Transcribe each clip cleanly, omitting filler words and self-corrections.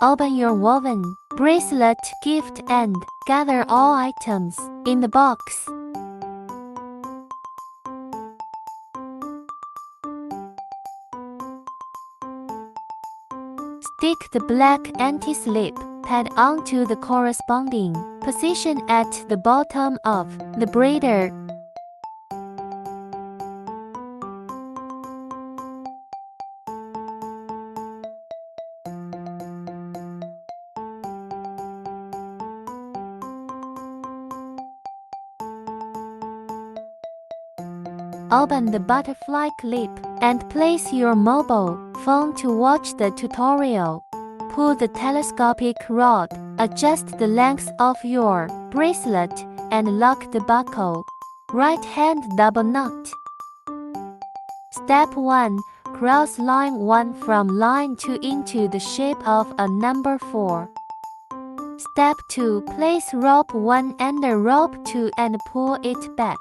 Open your woven bracelet gift and gather all items in the box. Stick the black anti-slip pad onto the corresponding position at the bottom of the braider. Open the butterfly clip and place your mobile phone to watch the tutorial. Pull the telescopic rod, adjust the length of your bracelet, and lock the buckle. Right hand double knot. Step 1. Cross line 1 from line 2 into the shape of a number 4. Step 2. Place rope 1 under rope 2 and pull it back.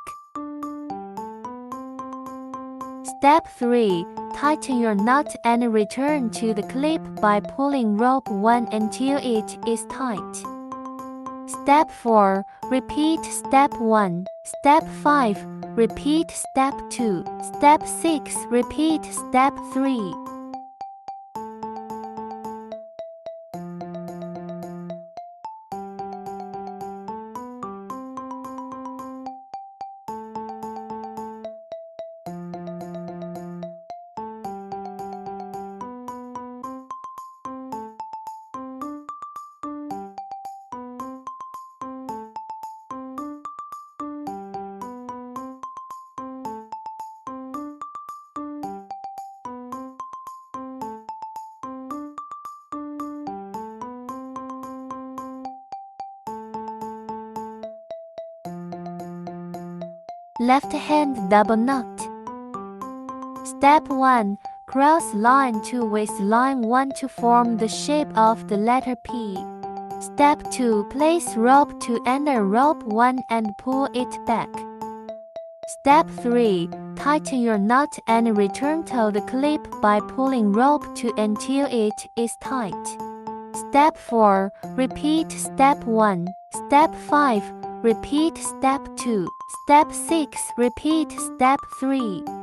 Step 3. Tighten your knot and return to the clip by pulling rope 1 until it is tight. Step 4. Repeat step 1. Step 5. Repeat step 2. Step 6. Repeat step 3. Left hand double knot. Step 1. Cross line 2 with line 1 to form the shape of the letter P. Step 2. Place rope 2 under rope 1 and pull it back. Step 3. Tighten your knot and return to the clip by pulling rope 2 until it is tight. Step 4. Repeat step 1. Step 5. Repeat step 2. Step 6. Repeat step 3.